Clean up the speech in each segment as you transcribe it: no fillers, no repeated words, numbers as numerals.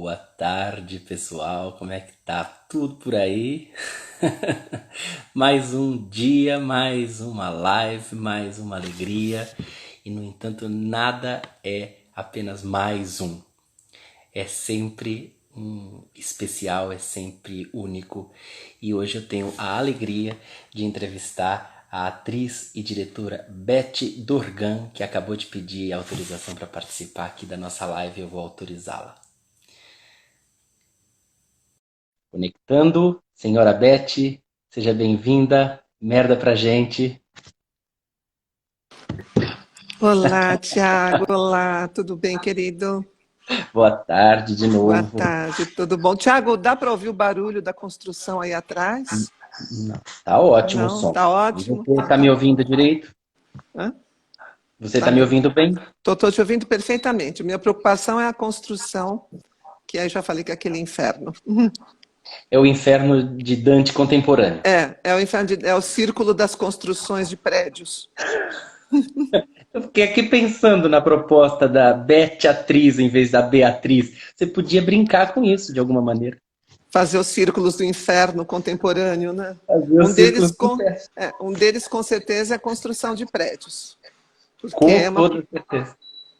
Boa tarde, pessoal. Como é que tá tudo por aí? Mais um dia, mais uma live, mais uma alegria. E no entanto, nada é apenas mais um. É sempre um especial, é sempre único. E hoje eu tenho a alegria de entrevistar a atriz e diretora Beth Dorgan, que acabou de pedir autorização para participar aqui da nossa live. Eu vou autorizá-la. Conectando, senhora Beth, seja bem-vinda. Merda pra gente. Olá, Tiago. Olá, tudo bem, querido? Boa tarde de Boa novo. tarde, tudo bom? Tiago, dá para ouvir o barulho da construção aí atrás? Não, tá ótimo o Não, som. tá E ótimo. você tá me ouvindo direito? Hã? Você Tá tá me me ouvindo ouvindo? bem? Tô te ouvindo perfeitamente. Minha preocupação é a construção, que aí já falei que é aquele inferno. É o inferno de Dante contemporâneo. É o inferno, é o círculo das construções de prédios. Eu fiquei aqui pensando na proposta da Beth atriz em vez da Beatriz. Você podia brincar com isso de alguma maneira. Fazer os círculos do inferno contemporâneo, né? Fazer o Um deles círculo do com, inferno. um deles com certeza é a construção de prédios, porque é Com uma toda certeza.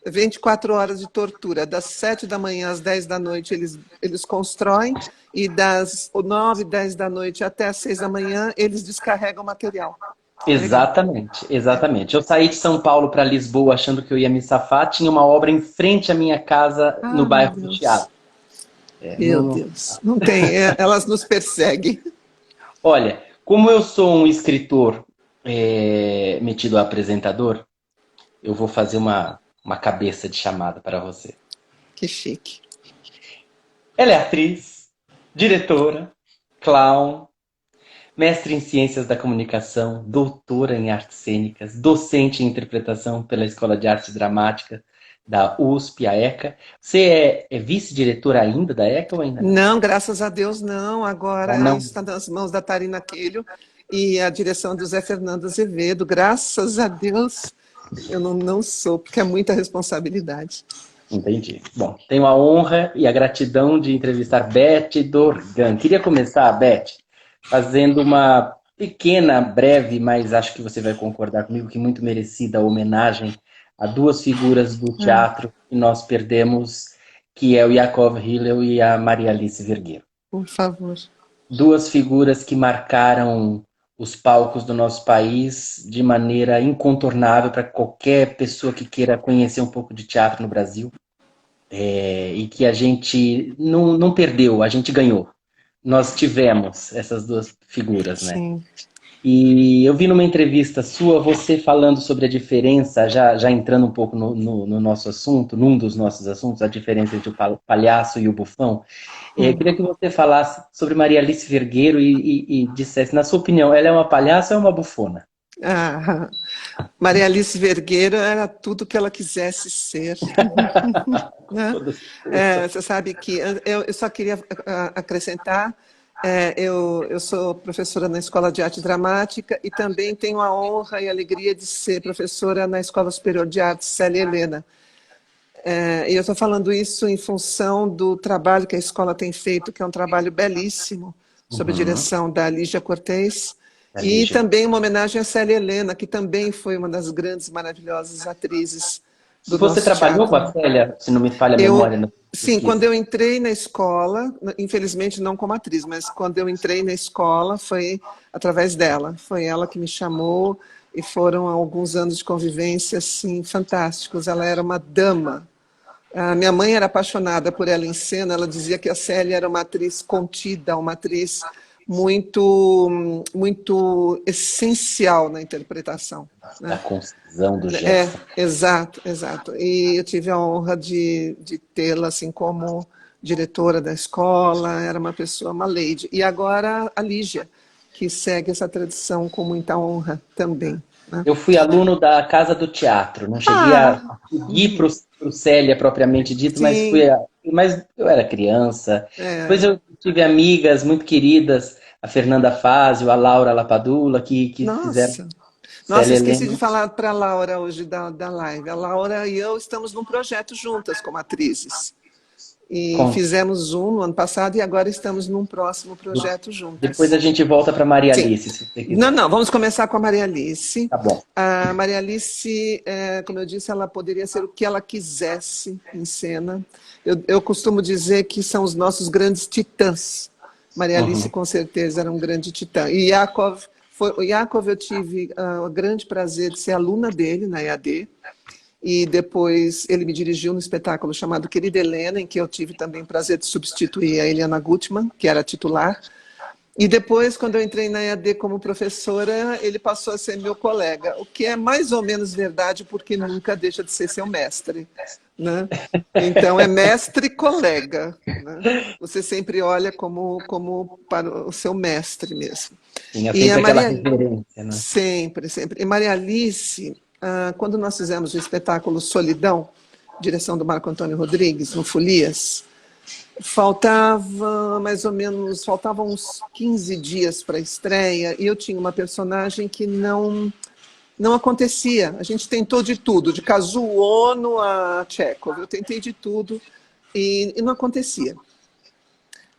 24 horas de tortura. Das 7 da manhã às 10 da noite eles constroem e das 9, 10 da noite até às 6 da manhã eles descarregam o material. É legal. Exatamente, É. exatamente. Eu saí de São Paulo para Lisboa achando que eu ia me safar, tinha uma obra em frente à minha casa no Ah, meu bairro do Deus. Chiado. É, Meu Deus. Não tem. Elas nos perseguem. Olha, como eu sou um escritor metido a apresentador, eu vou fazer uma cabeça de chamada para você. Que chique. Ela é atriz, diretora, clown, mestre em ciências da comunicação, doutora em artes cênicas, docente em interpretação pela Escola de Arte Dramática da USP, a ECA. Você é vice-diretora ainda da ECA ou ainda não? Não, graças a Deus, não. Ah, Agora isso não. está nas mãos da Tarina Quelho e a direção do Zé Fernando Azevedo. Graças a Deus, eu não sou, porque é muita responsabilidade. Entendi. Bom, tenho a honra e a gratidão de entrevistar Beth Dorgan. Queria começar, Beth, fazendo uma pequena, breve, mas acho que você vai concordar comigo que muito merecida homenagem a duas figuras do Ah, teatro que nós perdemos, que é o Yakov Hillel e a Maria Alice Vergueiro. por favor. Duas figuras que marcaram os palcos do nosso país de maneira incontornável para qualquer pessoa que queira conhecer um pouco de teatro no Brasil. E que a gente não perdeu, a gente ganhou. Nós tivemos essas duas figuras, né? Sim. E eu vi numa entrevista sua você falando sobre a diferença, já entrando um pouco no nosso assunto, num dos nossos assuntos, a diferença entre o palhaço e o bufão. Eu queria que você falasse sobre Maria Alice Vergueiro e dissesse, na sua opinião, ela é uma palhaça ou é uma bufona? Ah, Maria Alice Vergueiro era tudo que ela quisesse ser, né? Toda certeza. Você sabe que eu só queria acrescentar, eu sou professora na Escola de Arte Dramática e também tenho a honra e a alegria de ser professora na Escola Superior de Artes Célia Helena. E eu estou falando isso em função do trabalho que a escola tem feito, que é um trabalho belíssimo, sob a Uhum. direção da Lígia Cortez, A e Lígia. também uma homenagem à Célia Helena, que também foi uma das grandes, maravilhosas atrizes do Você nosso trabalhou com teatro. a Célia, se não me falha a memória, Eu, na sim, quando pesquisa? eu entrei na escola, infelizmente não como atriz, mas quando eu entrei na escola foi através dela. Foi ela que me chamou e foram alguns anos de convivência assim fantásticos. Ela era uma dama. A minha mãe era apaixonada por ela em cena, ela dizia que a Célia era uma atriz contida, uma atriz muito essencial na interpretação, Da né? concisão do gesto. Exato, exato. E eu tive a honra de tê-la assim como diretora da escola, era uma pessoa, uma lady. E agora a Lígia, que segue essa tradição com muita honra também, né? Eu fui aluno da Casa do Teatro, não cheguei a Ah, seguir para o Célia propriamente dito, sim, mas eu era criança. Depois é. eu tive amigas muito queridas, a Fernanda Fazio, a Laura Lapadula, que fizeram Nossa. Nossa, Célia esqueci de Helena. falar para a Laura hoje da live. A Laura e eu estamos num projeto juntas como atrizes. E Conte. fizemos um no ano passado e agora estamos num próximo projeto Depois a juntas. gente volta para Maria Sim. Alice, se você Não, quiser. não, vamos começar com a Maria Alice. Tá bom. A Maria Alice, como eu disse, ela poderia ser o que ela quisesse em cena. Eu costumo dizer que são os nossos grandes titãs. Maria Alice, Uhum. com certeza, era um grande titã. E o Yakov eu tive o grande prazer de ser aluna dele na EAD. E depois ele me dirigiu no espetáculo chamado Querida Helena, em que eu tive também o prazer de substituir a Eliana Gutmann, que era titular. E depois, quando eu entrei na EAD como professora, ele passou a ser meu colega, o que é mais ou menos verdade, porque nunca deixa de ser seu mestre, né? Então, é mestre-colega, né? Você sempre olha como para o seu mestre mesmo. Tinha E a sempre aquela Maria, referência, né? sempre, sempre. E Maria Alice, quando nós fizemos o espetáculo Solidão, direção do Marco Antônio Rodrigues, no Folias, faltavam uns 15 dias para a estreia e eu tinha uma personagem que não acontecia. A gente tentou de tudo, de Kazuo a Chekhov, eu tentei de tudo e não acontecia.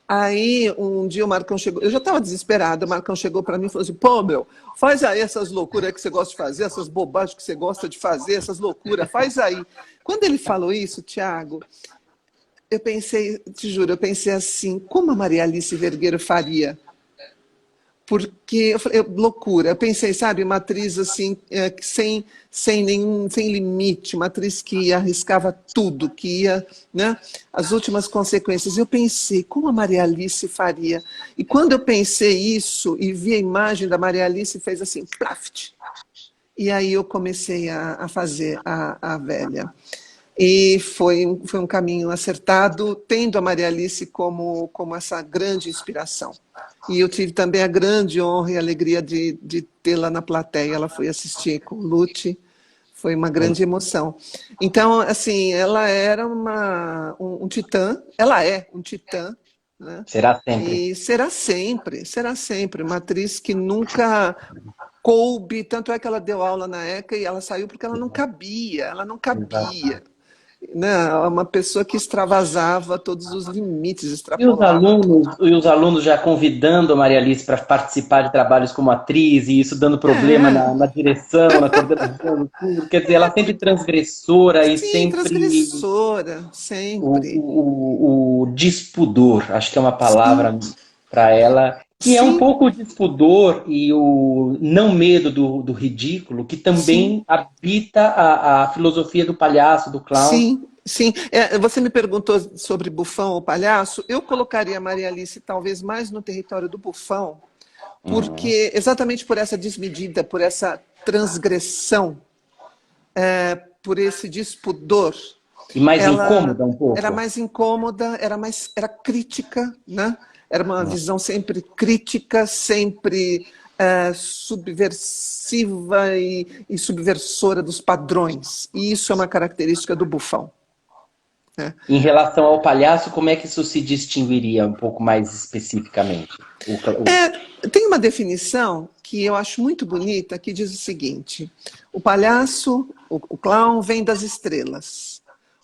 Aí, um dia o Marcão chegou, eu já estava desesperada, o Marcão chegou para mim e falou assim, pô, meu, faz aí essas loucuras que você gosta de fazer, essas bobagens que você gosta de fazer, essas loucuras, faz aí. Quando ele falou isso, Tiago, eu pensei, te juro, eu pensei assim, como a Maria Alice Vergueiro faria? Porque eu falei, loucura. Eu pensei, sabe, uma atriz assim, sem limite, uma atriz que arriscava tudo, que ia, né, as últimas consequências. Eu pensei, como a Maria Alice faria? E quando eu pensei isso e vi a imagem da Maria Alice, fez assim, plaft. E aí eu comecei a fazer a velha. E foi um caminho acertado, tendo a Maria Alice como essa grande inspiração. E eu tive também a grande honra e alegria de tê-la na plateia. Ela foi assistir com o Lute, foi uma grande emoção. Então, assim, ela era um titã, ela é um titã, né? Será sempre. E será sempre, uma atriz que nunca coube, tanto é que ela deu aula na ECA e ela saiu porque ela não Exato. cabia, né? Uma pessoa que extravasava todos os limites, E os extrapolava tudo. alunos, já convidando a Maria Alice para participar de trabalhos como atriz, e isso dando problema É, na direção, na coordenação, tudo. Quer dizer, ela sempre transgressora e sim, sempre transgressora, sempre. o despudor, acho que é uma Sim, palavra para ela, que é um sim, pouco o despudor e o não medo do ridículo, que sim, também habita a filosofia do palhaço, do clown. sim, sim. Você me perguntou sobre bufão ou palhaço. Eu colocaria a Maria Alice talvez mais no território do bufão, Uhum. porque exatamente por essa desmedida, por essa transgressão, por esse despudor, E mais ela incômoda um era pouco. mais incômoda, era crítica, né? Era uma visão sempre crítica, sempre subversiva e subversora dos padrões. E isso é uma característica do bufão, né? Em relação ao palhaço, como é que isso se distinguiria um pouco mais especificamente? Tem uma definição que eu acho muito bonita, que diz o seguinte: o palhaço, o clown, vem das estrelas.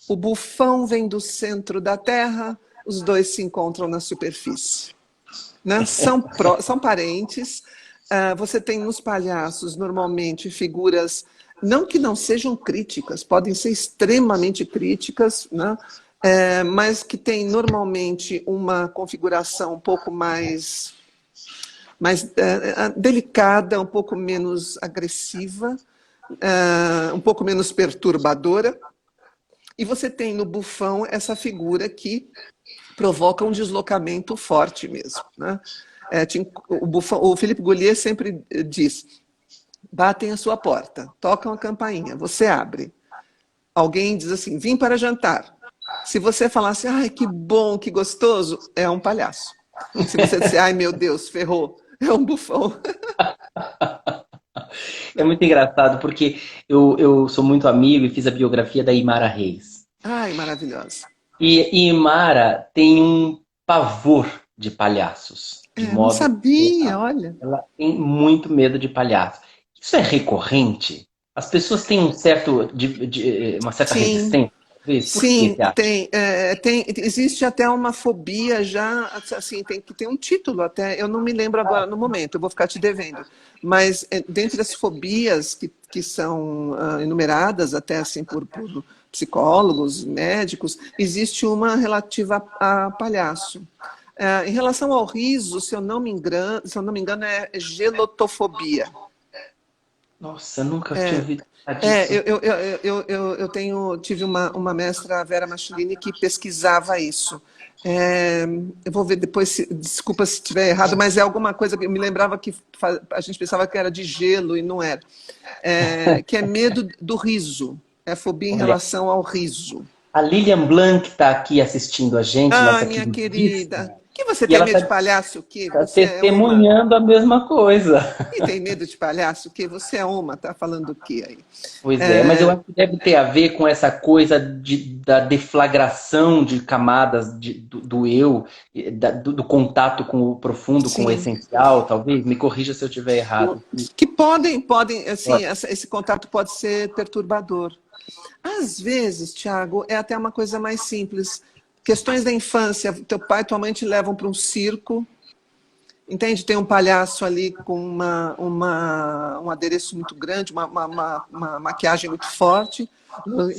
O bufão vem do centro da Terra, os dois se encontram na superfície. Né? São parentes. Você tem nos palhaços, normalmente, figuras, não que não sejam críticas, podem ser extremamente críticas, né? Mas que têm normalmente uma configuração um pouco mais delicada, um pouco menos agressiva, um pouco menos perturbadora. E você tem no bufão essa figura que provoca um deslocamento forte mesmo, né? O Philippe Gaulier sempre diz: batem a sua porta, tocam a campainha, você abre. Alguém diz assim: vim para jantar. Se você falar assim, ai, que bom, que gostoso, é um palhaço. Se você disser, ai, meu Deus, ferrou, é um bufão. É muito engraçado porque eu sou muito amigo e fiz a biografia da Imara Reis. Ai, maravilhosa. E Imara tem um pavor de palhaços, de Não modo sabia, geral. olha. Ela tem muito medo de palhaço. Isso é recorrente? As pessoas têm uma certa Sim, resistência? Talvez. Por que Sim, você acha? existe até uma fobia já, assim, tem que ter um título até, eu não me lembro agora no momento, eu vou ficar te devendo, mas dentre as fobias que são enumeradas até assim por psicólogos, médicos, existe uma relativa a palhaço. Em relação ao riso, se eu não me engano, é gelotofobia. Nossa, nunca tinha ouvido falar É, disso. tive uma mestra, a Vera Machilini, que pesquisava isso. É, eu vou ver depois, desculpa se estiver errado, mas é alguma coisa que eu me lembrava que a gente pensava que era de gelo e não era. Que é medo do riso, é fobia em Olha, relação ao riso. a Lilian Blanc está aqui assistindo a gente, Ai, nossa minha querida, queridíssima, que você e tem ela medo está de palhaço, o quê? Você é uma. testemunhando a mesma coisa. E tem medo de palhaço, o quê? Você é uma, tá falando o quê aí? Pois é, mas eu É, acho que deve ter a ver com essa coisa da deflagração de camadas do eu, do contato com o profundo, com o sim. essencial, talvez. Me corrija se eu estiver errado. Que podem, assim, esse contato pode ser perturbador. Às vezes, Tiago, é até uma coisa mais simples. Questões da infância, teu pai e tua mãe te levam para um circo, entende? Tem um palhaço ali com um adereço muito grande, uma maquiagem muito forte,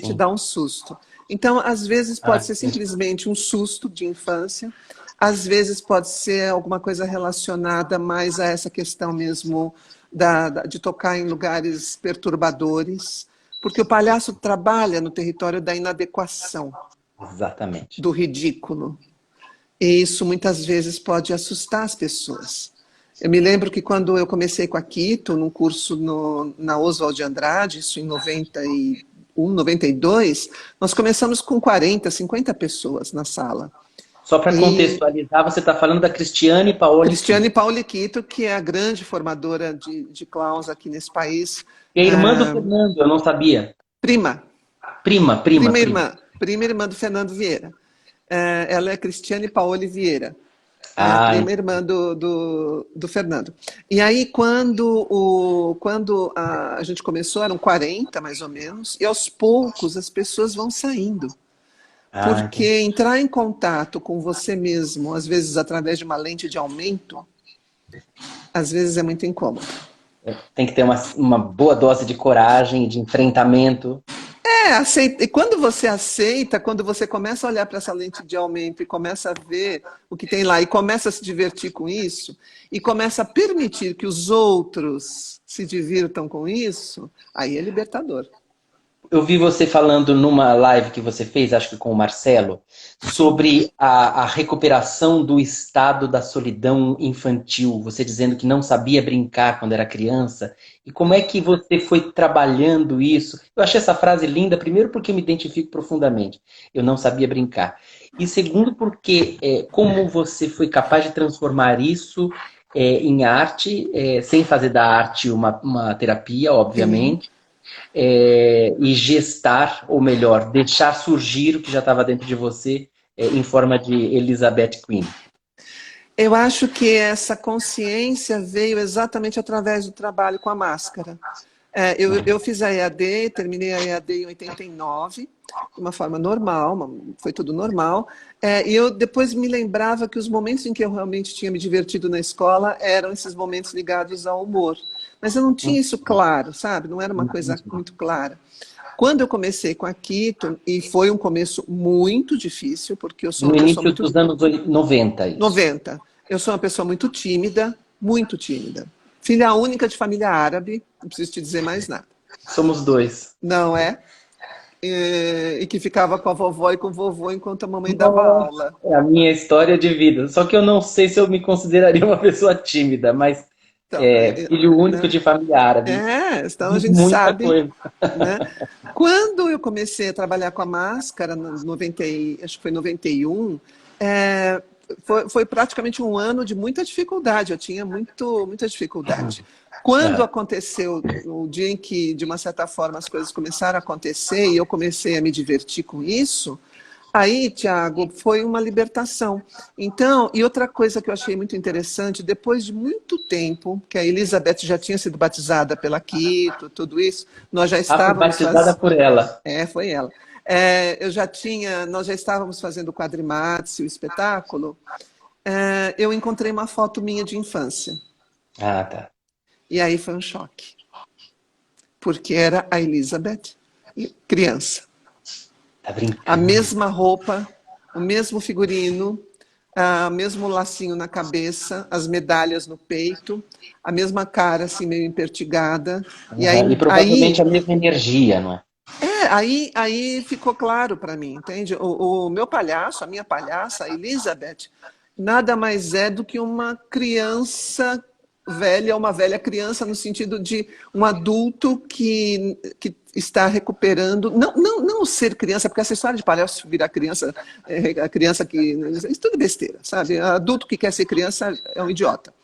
te Sim. dá um susto. Então, às vezes pode Ah, ser simplesmente um susto de infância, às vezes pode ser alguma coisa relacionada mais a essa questão mesmo de tocar em lugares perturbadores, porque o palhaço trabalha no território da inadequação, exatamente. do ridículo. E isso muitas vezes pode assustar as pessoas. Eu me lembro que quando eu comecei com a Quito, num curso na Oswald de Andrade, isso em 91, 92, nós começamos com 40, 50 pessoas na sala. Só para E contextualizar, você está falando da Cristiane Paoli Cristiane Quito, Pauli Quito, que é a grande formadora de clowns aqui nesse país, que é irmã do Fernando, eu não sabia. prima, Prima, prima, prima. prima irmã do Fernando Vieira. Ela é Cristiane Paoli Vieira. Ah, Prima irmã do Fernando. E aí, quando a gente começou, eram 40 mais ou menos, e aos poucos as pessoas vão saindo. entendi. Porque entrar em contato com você mesmo, às vezes através de uma lente de aumento, às vezes é muito incômodo. Tem que ter uma boa dose de coragem, de enfrentamento. E quando você aceita, quando você começa a olhar para essa lente de aumento e começa a ver o que tem lá e começa a se divertir com isso e começa a permitir que os outros se divirtam com isso, aí é libertador. Eu vi você falando numa live que você fez, acho que com o Marcelo, Sim. sobre a recuperação do estado da solidão infantil. Você dizendo que não sabia brincar quando era criança. E como é que você foi trabalhando isso? Eu achei essa frase linda, primeiro porque eu me identifico profundamente. Eu não sabia brincar. E segundo porque como você foi capaz de transformar isso em arte, sem fazer da arte uma terapia, Sim. obviamente e gestar, ou melhor, deixar surgir o que já estava dentro de você em forma de Elizabeth Queen. Eu acho que essa consciência veio exatamente através do trabalho com a máscara. Eu fiz a EAD, terminei a EAD em 89, de uma forma normal, foi tudo normal. E eu depois me lembrava que os momentos em que eu realmente tinha me divertido na escola eram esses momentos ligados ao humor. Mas eu não tinha isso claro, sabe? Não era uma coisa muito clara. Quando eu comecei com a Quito, e foi um começo muito difícil, porque eu sou No uma pessoa início muito. dos anos 90, isso. 90. Eu sou uma pessoa muito tímida, muito tímida. Filha única de família árabe, não preciso te dizer mais nada. Somos dois. Não é? E que ficava com a vovó e com o vovô enquanto a mamãe dava Nossa, aula. é a minha história de vida. Só que eu não sei se eu me consideraria uma pessoa tímida, mas Então, filho único né? de família árabe. Então a Diz gente muita sabe, coisa. né? Quando eu comecei a trabalhar com a máscara, acho que foi 91, foi praticamente um ano de muita dificuldade. Eu tinha muita dificuldade. Quando aconteceu o dia em que, de uma certa forma, as coisas começaram a acontecer e eu comecei a me divertir com isso, aí, Tiago, foi uma libertação. Então, e outra coisa que eu achei muito interessante, depois de muito tempo, que a Elizabeth já tinha sido batizada pela Quito, tudo isso, nós já Fui estávamos batizada por ela. foi ela. Nós já estávamos fazendo o Quadrimates, o espetáculo. Eu encontrei uma foto minha de infância. Ah, tá. E aí foi um choque. Porque era a Elizabeth, criança. Tá A brincando. mesma roupa, o mesmo figurino, o mesmo lacinho na cabeça, as medalhas no peito, a mesma cara assim meio empertigada. E Uhum. E provavelmente a mesma energia, não é? aí ficou claro para mim, entende? O meu palhaço, a minha palhaça, a Elizabeth, nada mais é do que uma criança velha, uma velha criança no sentido de um adulto que está recuperando, não ser criança, porque essa história de palhaço virar criança, a criança que... Isso tudo é besteira, sabe? Adulto que quer ser criança é um idiota.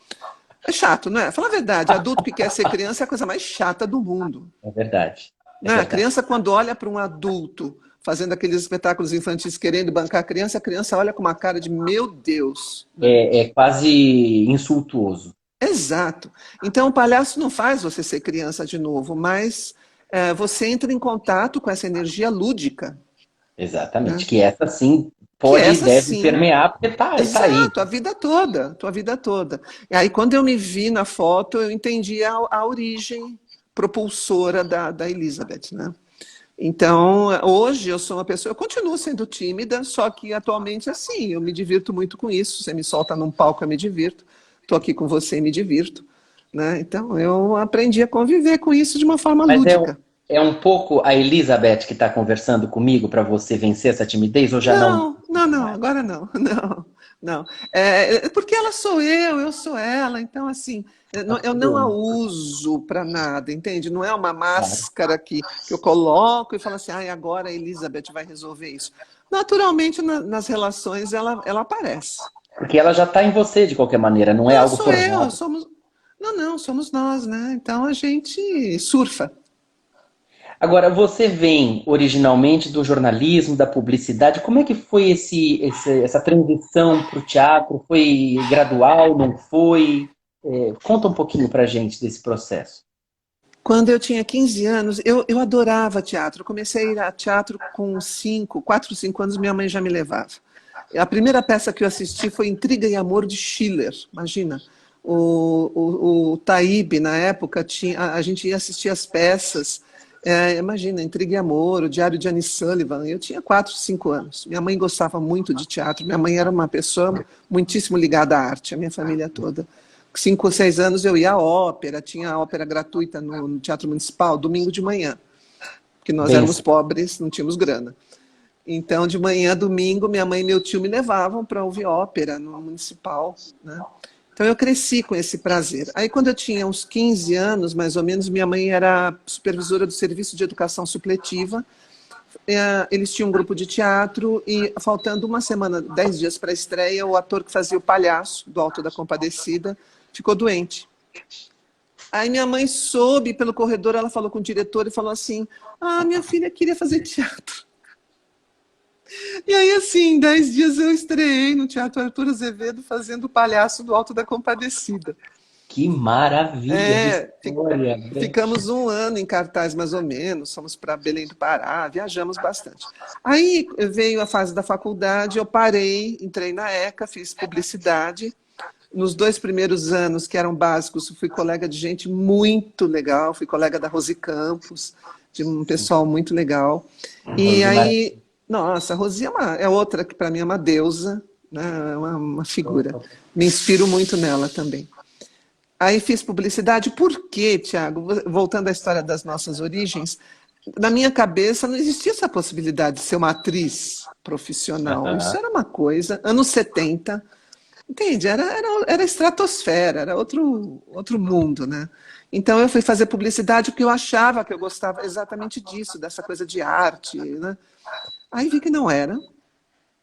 É chato, não é? Fala a verdade, adulto que quer ser criança é a coisa mais chata do mundo. É verdade. É Né? A verdade. criança, quando olha para um adulto fazendo aqueles espetáculos infantis querendo bancar a criança olha com uma cara de meu Deus. Né? É quase insultuoso. Exato. Então, o palhaço não faz você ser criança de novo, mas você entra em contato com essa energia lúdica. Exatamente. Né? Que essa sim Que pode e essa deve sim. permear, porque tá aí. Exato, a vida toda, tua vida toda. E aí, quando eu me vi na foto, eu entendi a origem propulsora da Elizabeth, né? Então, hoje eu sou uma pessoa, eu continuo sendo tímida, só que atualmente, assim, eu me divirto muito com isso. Você me solta num palco, eu me divirto. Estou aqui com você e me divirto. Né? Então, eu aprendi a conviver com isso de uma forma Mas lúdica. é um pouco a Elizabeth que está conversando comigo para você vencer essa timidez ou já não? Não, agora não, não. Porque ela sou eu sou ela, então assim, eu não a uso para nada, entende? Não é uma Claro. máscara que eu coloco e falo assim, agora a Elizabeth vai resolver isso. Naturalmente, nas relações, ela aparece. Porque ela já está em você de qualquer maneira, não é Não, algo sou eu, forjado. somos... Não, somos nós, né? Então a gente surfa. Agora, você vem originalmente do jornalismo, da publicidade. Como é que foi essa transição para o teatro? Foi gradual, não foi? Conta um pouquinho para a gente desse processo. Quando eu tinha 15 anos, eu adorava teatro. Eu comecei a ir a teatro com 4, 5 anos, minha mãe já me levava. A primeira peça que eu assisti foi Intriga e Amor de Schiller, imagina. O Taíbe, na época, a gente ia assistir as peças, imagina, Intriga e Amor, o Diário de Annie Sullivan. Eu tinha 4, 5 anos. Minha mãe gostava muito de teatro, minha mãe era uma pessoa muitíssimo ligada à arte, a minha família toda. 5 ou 6 anos eu ia à ópera, tinha a ópera gratuita no Teatro Municipal, domingo de manhã, porque nós éramos Benção. pobres, não tínhamos grana. Então, de manhã, domingo, minha mãe e meu tio me levavam para ouvir ópera no Municipal. Né? Então, eu cresci com esse prazer. Aí, quando eu tinha uns 15 anos, mais ou menos, minha mãe era supervisora do Serviço de Educação Supletiva. Eles tinham um grupo de teatro e, faltando uma semana, 10 dias para a estreia, o ator que fazia o palhaço do Alto da Compadecida ficou doente. Aí minha mãe soube, pelo corredor, ela falou com o diretor e falou assim, minha filha queria fazer teatro. E aí, assim, em 10 dias eu estreei no Teatro Arthur Azevedo fazendo o palhaço do Alto da Compadecida. Que maravilha de história, né? Ficamos um ano em cartaz, mais ou menos, fomos para Belém do Pará, viajamos bastante. Aí veio a fase da faculdade, eu parei, entrei na ECA, fiz publicidade. Nos 2 primeiros anos, que eram básicos, fui colega de gente muito legal, fui colega da Rosi Campos, de um pessoal muito legal. E Rosimar. aí, nossa, a Rosi é outra que para mim é uma deusa, né? Uma figura. Me inspiro muito nela também. Aí fiz publicidade, por quê, Tiago? Voltando à história das nossas origens, na minha cabeça não existia essa possibilidade de ser uma atriz profissional. Isso Aham. era uma coisa, anos 70, entende? Era estratosfera, era outro mundo, né? Então eu fui fazer publicidade porque eu achava que eu gostava exatamente disso, dessa coisa de arte, né? Aí vi que não era,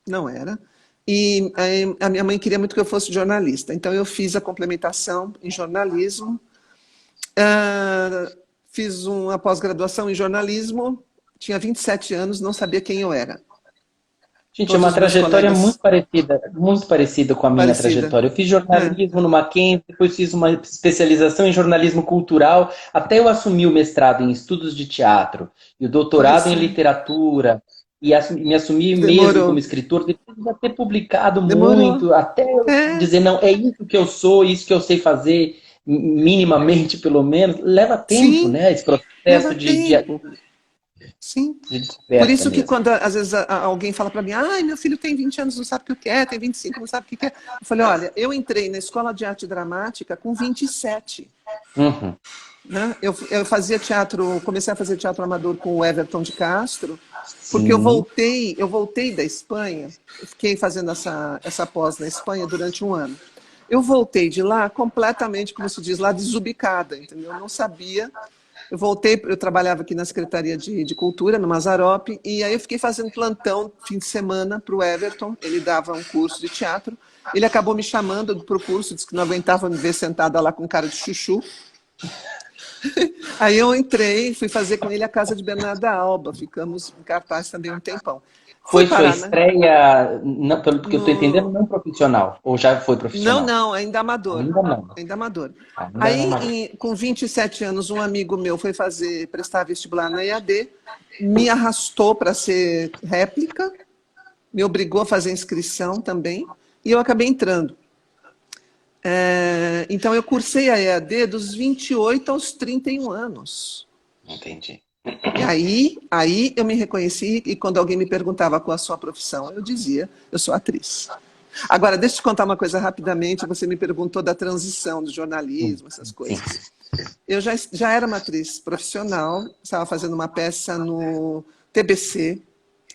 não era. E aí, a minha mãe queria muito que eu fosse jornalista, então eu fiz a complementação em jornalismo, fiz uma pós-graduação em jornalismo, tinha 27 anos, não sabia quem eu era. Gente, é Todos uma os meus trajetória colegas, muito parecida com a minha parecida. trajetória. Eu fiz É, jornalismo no Mackenzie, depois fiz uma especialização em jornalismo cultural, até eu assumi o mestrado em estudos de teatro e o doutorado pois em é. literatura. me assumir mesmo Demorou. como escritor depois de já ter publicado Demorou. muito, até eu É, dizer, não, é isso que eu sou, isso que eu sei fazer, minimamente pelo menos, leva tempo, sim, né? Esse leva processo tempo. Sim. de Por descoberta isso que mesmo. quando às vezes alguém fala para mim, ai, meu filho tem 20 anos, não sabe o que quer, tem 25, não sabe o que quer. Eu falei, olha, eu entrei na escola de arte dramática com 27. Uhum. Né? Eu fazia teatro, comecei a fazer teatro amador com o Everton de Castro, porque Sim, eu voltei da Espanha, eu fiquei fazendo essa pós na Espanha durante um ano. Eu voltei de lá completamente, como se diz lá, desubicada, entendeu? Eu não sabia. Eu voltei, eu trabalhava aqui na Secretaria de Cultura, no Mazzaropi, e aí eu fiquei fazendo plantão fim de semana para o Everton, ele dava um curso de teatro, ele acabou me chamando para o curso, disse que não aguentava me ver sentada lá com cara de chuchu. Aí eu entrei, fui fazer com ele a Casa de Bernarda Alba, ficamos em cartaz também um tempão. Fui foi sua parar, né? estreia, não, pelo que eu estou entendendo, No... não profissional, ou já foi Não, profissional? não, ainda amador. Ainda não, Ainda amador. ainda era Aí, amador. com 27 anos, um amigo meu foi prestar vestibular na EAD, me arrastou para ser réplica, me obrigou a fazer inscrição também, e eu acabei entrando. Então, eu cursei a EAD dos 28 aos 31 anos. Entendi. E aí eu me reconheci, e quando alguém me perguntava qual a sua profissão, eu dizia, eu sou atriz. Agora, deixa eu te contar uma coisa rapidamente, você me perguntou da transição do jornalismo, essas Sim. coisas. Eu já era uma atriz profissional, estava fazendo uma peça no TBC,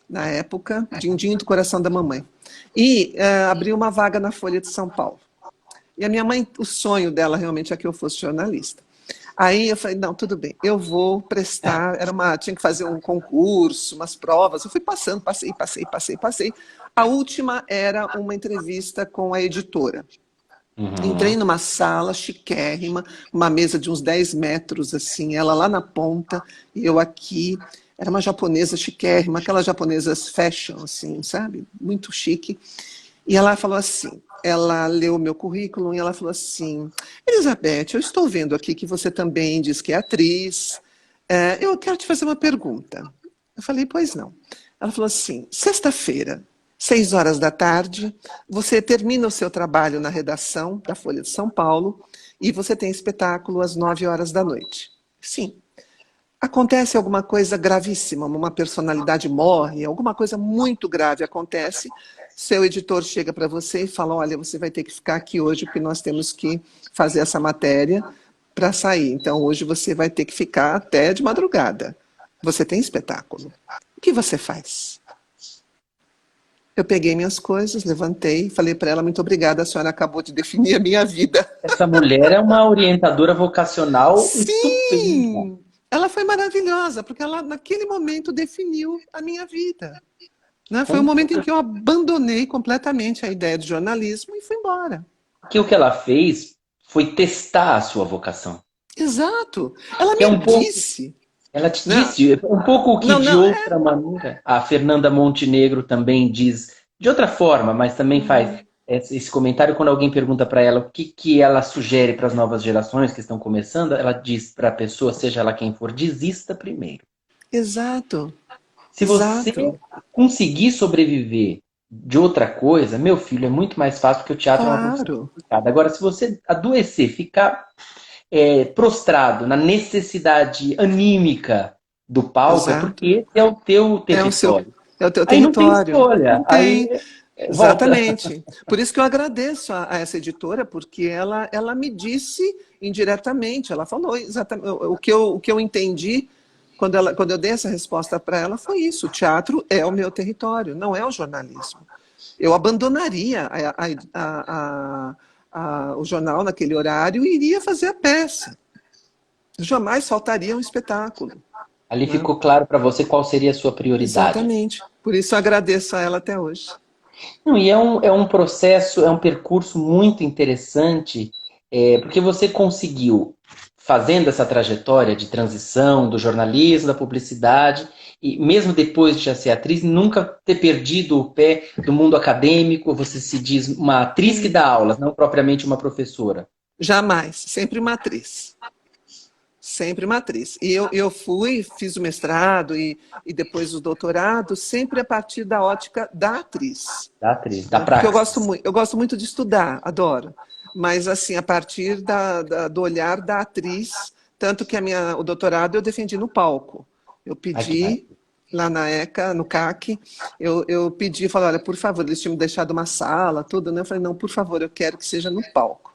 na época, Dindim do Coração da Mamãe. E abri uma vaga na Folha de São Paulo. E a minha mãe, o sonho dela realmente é que eu fosse jornalista. Aí eu falei, não, tudo bem, eu vou prestar, tinha que fazer um concurso, umas provas, eu fui passando, passei. A última era uma entrevista com a editora. Entrei Uhum. numa sala chiquérrima, uma mesa de uns 10 metros, assim, ela lá na ponta, e eu aqui. Era uma japonesa chiquérrima, aquelas japonesas fashion, assim, sabe? Muito chique. E ela falou assim, ela leu o meu currículo e ela falou assim, Elizabeth, eu estou vendo aqui que você também diz que é atriz. Eu quero te fazer uma pergunta. Eu falei, pois não. Ela falou assim, sexta-feira, 6 horas da tarde, você termina o seu trabalho na redação da Folha de São Paulo e você tem espetáculo às 9 horas da noite. Sim. Acontece alguma coisa gravíssima, uma personalidade morre, alguma coisa muito grave acontece, seu editor chega para você e fala, olha, você vai ter que ficar aqui hoje porque nós temos que fazer essa matéria para sair. Então hoje você vai ter que ficar até de madrugada. Você tem espetáculo. O que você faz? Eu peguei minhas coisas, levantei, falei para ela, muito obrigada, a senhora acabou de definir a minha vida. Essa mulher é uma orientadora vocacional estupenda. Sim! Ela foi maravilhosa, porque ela, naquele momento, definiu a minha vida. Né? Foi o momento em que eu abandonei completamente a ideia de jornalismo e fui embora. Porque o que ela fez foi testar a sua vocação. Exato. Ela Que é me um pouco, disse. ela te Né? disse, um pouco o que Não, de não, outra maneira a Fernanda Montenegro também diz, de outra forma, mas também faz esse comentário quando alguém pergunta para ela o que ela sugere para as novas gerações que estão começando, ela diz para a pessoa, seja ela quem for, desista primeiro. exato, Se você exato. conseguir sobreviver de outra coisa, meu filho, é muito mais fácil porque o teatro é uma profissão Claro, complicada. Agora, se você adoecer, ficar prostrado na necessidade anímica do palco, é porque exato. esse é o teu É o seu, território. é o teu Aí não tem território. escolha, Não aí tem. volta. Exatamente. Por isso que eu agradeço a essa editora, porque ela me disse indiretamente, ela falou exatamente o que eu entendi quando eu dei essa resposta para ela foi isso: o teatro é o meu território, não é o jornalismo. Eu abandonaria o jornal naquele horário e iria fazer a peça. Jamais faltaria um espetáculo. Ali Né? ficou claro para você qual seria a sua prioridade. Exatamente. Por isso eu agradeço a ela até hoje. Não, e é um processo, é um percurso muito interessante, porque você conseguiu, fazendo essa trajetória de transição do jornalismo, da publicidade, e mesmo depois de já ser atriz, nunca ter perdido o pé do mundo acadêmico, você se diz uma atriz que dá aulas, não propriamente uma professora. Jamais. Sempre uma atriz. Sempre uma atriz. E eu fiz o mestrado e depois o doutorado, sempre a partir da ótica da atriz. Da atriz, da Né? Porque praxis. eu gosto muito de estudar, adoro. Mas, assim, a partir do olhar da atriz, tanto que o doutorado eu defendi no palco. Eu Ai, que mais. pedi, lá na ECA, no CAC, eu pedi, falei, olha, por favor, eles tinham me deixado uma sala, tudo, né? Eu falei, não, por favor, eu quero que seja no palco.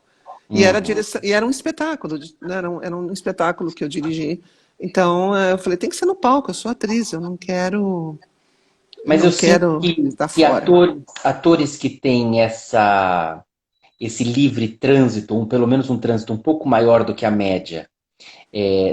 Uhum. E era um espetáculo, né? Era um espetáculo que eu dirigi. Então, eu falei, tem que ser no palco, eu sou atriz, eu Mas eu não sinto quero estar que fora. atores que têm esse livre trânsito, pelo menos um trânsito um pouco maior do que a média,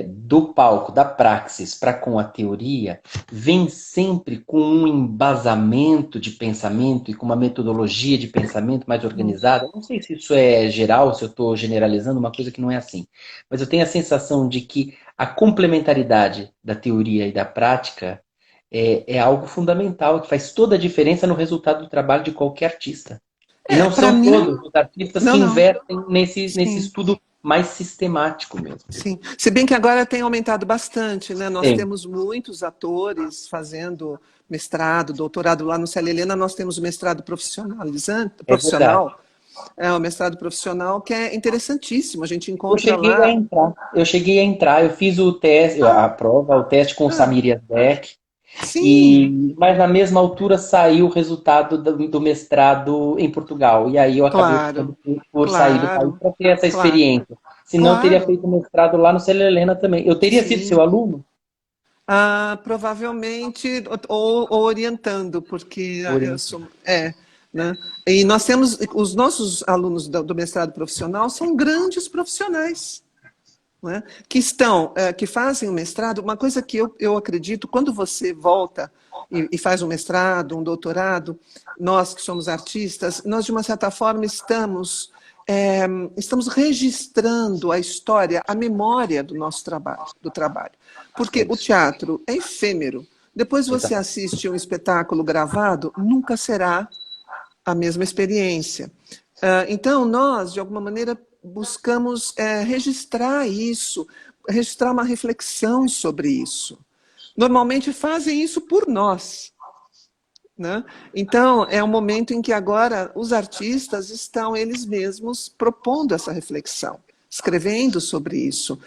do palco, da praxis para com a teoria, vem sempre com um embasamento de pensamento e com uma metodologia de pensamento mais organizada. Não sei se isso é geral, se eu estou generalizando, uma coisa que não é assim. Mas eu tenho a sensação de que a complementaridade da teoria e da prática é algo fundamental, que faz toda a diferença no resultado do trabalho de qualquer artista. E não Para são mim, todos os artistas que não, não. investem nesse Sim. estudo mais sistemático mesmo. Sim, se bem que agora tem aumentado bastante, né? Nós Sim, temos muitos atores fazendo mestrado, doutorado lá no Célia Helena, nós temos o mestrado é verdade. o mestrado profissional que é interessantíssimo. A gente Eu encontra cheguei a lá. entrar. Eu cheguei a entrar. Eu fiz o teste, a Ah, prova, o teste com o ah, Samir Yazbek, sim, mas na mesma altura saiu o resultado do mestrado em Portugal. E aí eu acabei claro, optando por sair do país claro, para ter essa claro, experiência. Senão eu teria claro, feito mestrado lá no Célia Helena também. Eu teria sido seu sim. aluno? Ah, provavelmente, ou orientando, porque eu Orientando. sou. É, né? E nós temos. Os nossos alunos do mestrado profissional são grandes profissionais, né? Que estão, que fazem o mestrado. Uma coisa que eu acredito, quando você volta e faz um mestrado, um doutorado, nós que somos artistas, nós, de uma certa forma, estamos registrando a história, a memória do nosso trabalho, do trabalho. É Porque o isso. teatro é efêmero. Depois você Exato. assiste um espetáculo gravado, nunca será a mesma experiência. Então, nós, de alguma maneira, buscamos registrar isso, registrar uma reflexão sobre isso. Normalmente fazem isso por nós. Né? Então, é um momento em que agora os artistas estão eles mesmos propondo essa reflexão, escrevendo sobre isso,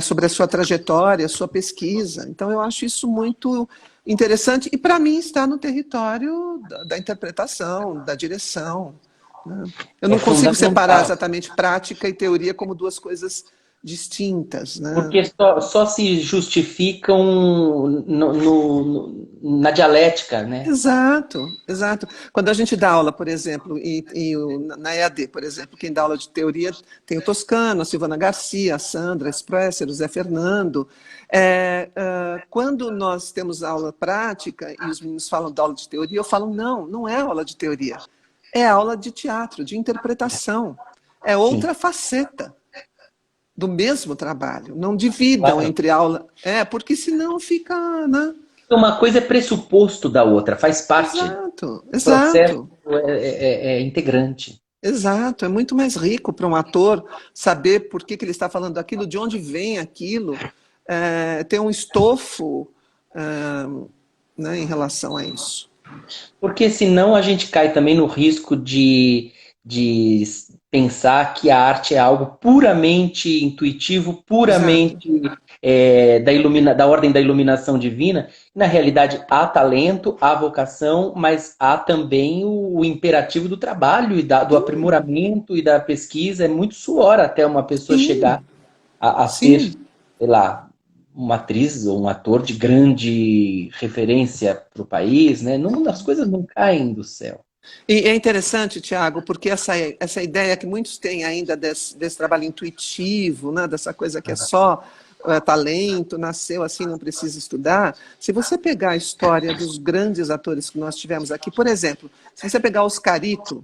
sobre a sua trajetória, a sua pesquisa. Então, eu acho isso muito interessante e, para mim, está no território da interpretação, da direção. Né? Eu É não consigo separar fundamental. exatamente prática e teoria como duas coisas distintas. Né? Porque só se justificam na dialética, né? Exato, exato. Quando a gente dá aula, por exemplo, na EAD, por exemplo, quem dá aula de teoria tem o Toscano, a Silvana Garcia, a Sandra Spresser, o Zé Fernando. Quando nós temos aula prática e os meninos falam da aula de teoria, eu falo, não, não é aula de teoria, é aula de teatro, de interpretação. É Sim, outra faceta do mesmo trabalho. Não dividam claro. entre aula. Porque senão fica, né? Uma coisa é pressuposto da outra, faz parte. Exato, O processo exato. é integrante. Exato, é muito mais rico para um ator saber por que ele está falando aquilo, de onde vem aquilo, ter um estofo, é, né, em relação a isso. Porque senão a gente cai também no risco de pensar que a arte é algo puramente intuitivo, Exato. puramente da ordem da iluminação divina. Na realidade, há talento, há vocação, mas há também o imperativo do trabalho e do Sim, aprimoramento e da pesquisa. É muito suor até uma pessoa chegar sim, a ser, sim. sei lá, uma atriz ou um ator de grande referência para o país, né? Não, as coisas não caem do céu. E é interessante, Tiago, porque essa ideia que muitos têm ainda desse trabalho intuitivo, né, dessa coisa que é só talento, nasceu assim, não precisa estudar. Se você pegar a história dos grandes atores que nós tivemos aqui, por exemplo, se você pegar Oscarito,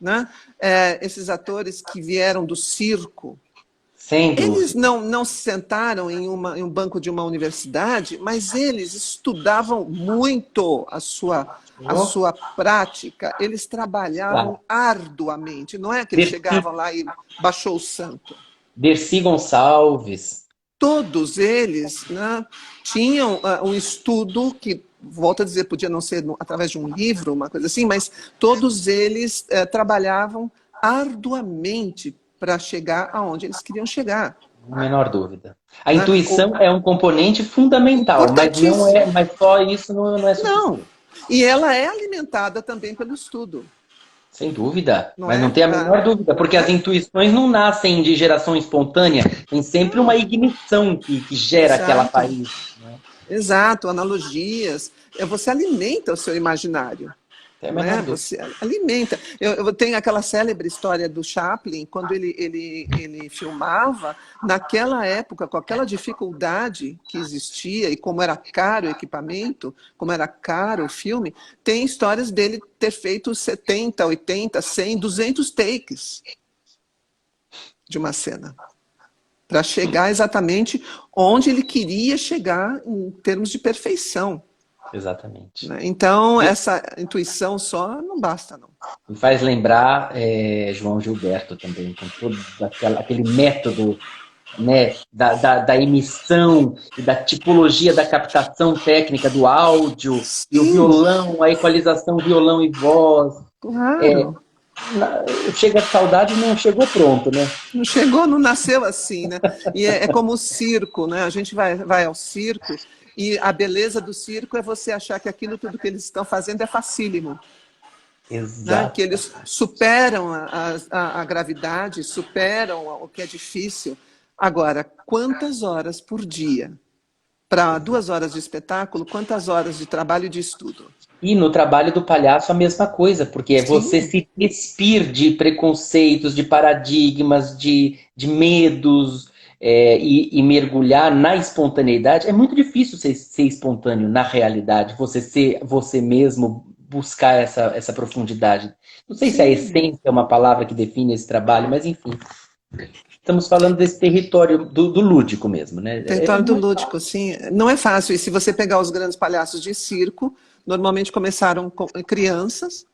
né, esses atores que vieram do circo, Sem eles dúvida. não se sentaram em um banco de uma universidade, mas eles estudavam muito a Oh, sua prática, eles trabalhavam claro. arduamente. Não é que eles Dercy, chegavam lá e baixou o santo. Dercy Gonçalves. todos eles, né, tinham um estudo que, volto a dizer, podia não ser através de um livro, uma coisa assim, mas todos eles trabalhavam arduamente para chegar aonde eles queriam chegar. A menor dúvida. A Né? intuição é um componente fundamental, mas não é, Importantíssimo. mas só isso não é Não. suficiente. E ela é alimentada também pelo estudo. Sem dúvida, Não mas não é? tem a menor dúvida, porque as Né? intuições não nascem de geração espontânea, tem sempre uma ignição que gera aquela Exato. faísca. Né? Exato, analogias. Você alimenta o seu imaginário. Tem a Não menor é? dúvida. Você alimenta. Eu tenho aquela célebre história do Chaplin, quando ele filmava, naquela época, com aquela dificuldade que existia e como era caro o equipamento, como era caro o filme, tem histórias dele ter feito 70, 80, 100, 200 takes de uma cena, para chegar exatamente onde ele queria chegar em termos de perfeição. Exatamente. Né? Então, essa intuição só não basta, não. Me faz lembrar João Gilberto também, com todo aquele método, né, da emissão e da tipologia da captação técnica do áudio, e o Sim, violão, a equalização violão e voz. claro. Chega de saudade e não chegou pronto, né? Não chegou, não nasceu assim, né? E é como o circo, né? A gente vai ao circo e a beleza do circo é você achar que aquilo tudo que eles estão fazendo é facílimo. Né? Que Exato. eles superam a gravidade, superam o que é difícil. Agora, quantas horas por dia? Para 2 horas de espetáculo, quantas horas de trabalho e de estudo? E no trabalho do palhaço a mesma coisa, porque é você Sim. se despir de preconceitos, de paradigmas, de medos, e mergulhar na espontaneidade. É muito difícil ser espontâneo na realidade, você ser você mesmo, buscar essa profundidade. Não sei se a Sim. essência é uma palavra que define esse trabalho, mas enfim. Estamos falando desse território do lúdico mesmo, né? Território do lúdico, sim. Não é fácil. E se você pegar os grandes palhaços de circo, normalmente começaram com crianças,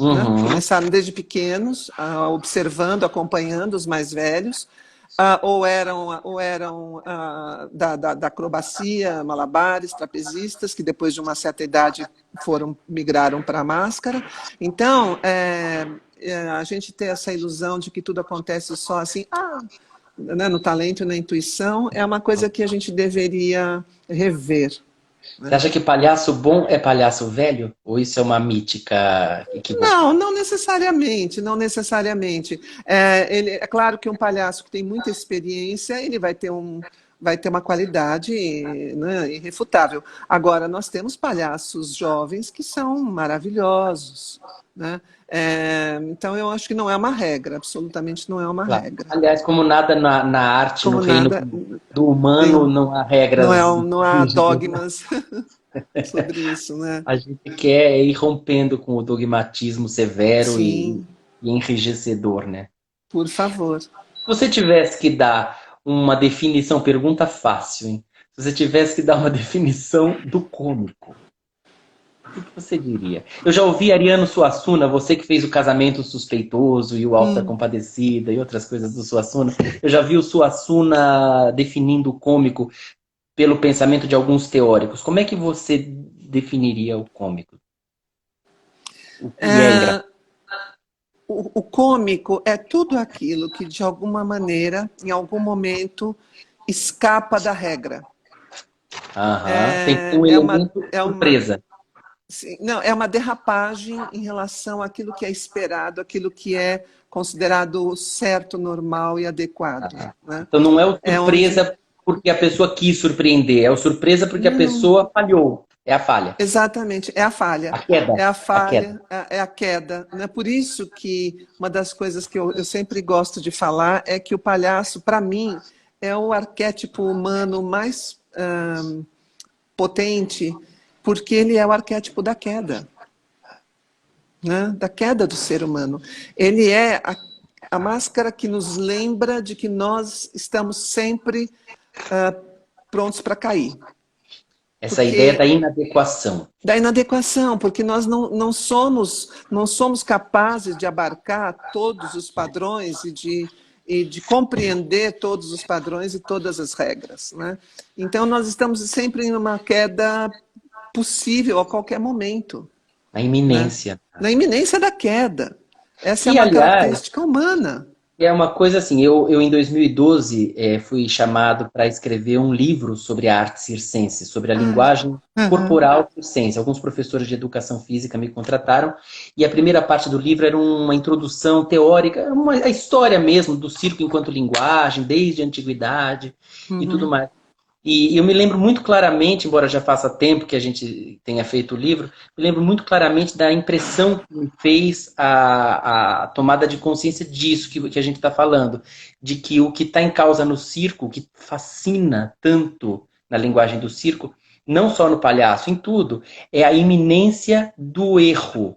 né? Uhum. Começaram desde pequenos, observando, acompanhando os mais velhos, ou eram da acrobacia, malabares, trapezistas, que depois de uma certa idade migraram para a máscara. Então, a gente tem essa ilusão de que tudo acontece só assim, né, no talento e na intuição, é uma coisa que a gente deveria rever. Você acha que palhaço bom é palhaço velho? Ou isso é uma mítica Não, equivocada? não necessariamente, não necessariamente. É claro que um palhaço que tem muita experiência, ele vai ter uma qualidade, né, irrefutável. Agora, nós temos palhaços jovens que são maravilhosos, né? Então, eu acho que não é uma regra, absolutamente não é uma Claro. regra. Aliás, como nada na arte, no Como reino nada, do humano, tem, não há não, regras não há rígidas. dogmas sobre isso, né? A gente quer ir rompendo com o dogmatismo severo Sim, e enrijecedor, né? por favor. Se você tivesse que dar uma definição, pergunta fácil, hein? Se você tivesse que dar uma definição do cômico, o que você diria? Eu já ouvi Ariano Suassuna, você que fez o Casamento Suspeitoso e o Alto da Compadecida e outras coisas do Suassuna. Eu já vi o Suassuna definindo o cômico pelo pensamento de alguns teóricos. Como é que você definiria o cômico? O que é engraçado? O cômico é tudo aquilo que, de alguma maneira, em algum momento, escapa da regra. Aham. Tem que ter um É uma, elemento é uma, surpresa. sim, não, é uma derrapagem em relação àquilo que é esperado, aquilo que é considerado certo, normal e adequado. Né? Então não é o É onde. surpresa porque a pessoa quis surpreender, é o surpresa porque a Não, pessoa falhou. É a falha. exatamente, é a falha. A queda. É a A queda. falha, é a queda. Né? Por isso que uma das coisas que eu sempre gosto de falar é que o palhaço, para mim, é o arquétipo humano mais potente, porque ele é o arquétipo da queda, né? Da queda do ser humano. Ele é a máscara que nos lembra de que nós estamos sempre prontos para cair. Essa ideia da Porque inadequação. da inadequação, porque nós não somos capazes de abarcar todos os padrões e de compreender todos os padrões e todas as regras, né? Então, nós estamos sempre em uma queda possível a qualquer momento, A né? iminência. Na iminência da queda. Essa é Que, uma aliás, característica humana. é uma coisa assim, eu em 2012 fui chamado para escrever um livro sobre a arte circense, sobre a Ah, linguagem aham, corporal circense. Alguns professores de educação física me contrataram e a primeira parte do livro era uma introdução teórica, a história mesmo do circo enquanto linguagem, desde a antiguidade e tudo uhum. mais. E eu me lembro muito claramente, embora já faça tempo que a gente tenha feito o livro, me lembro muito claramente da impressão que me fez a tomada de consciência disso que a gente está falando, de que o que está em causa no circo, o que fascina tanto na linguagem do circo, não só no palhaço, em tudo, é a iminência do erro,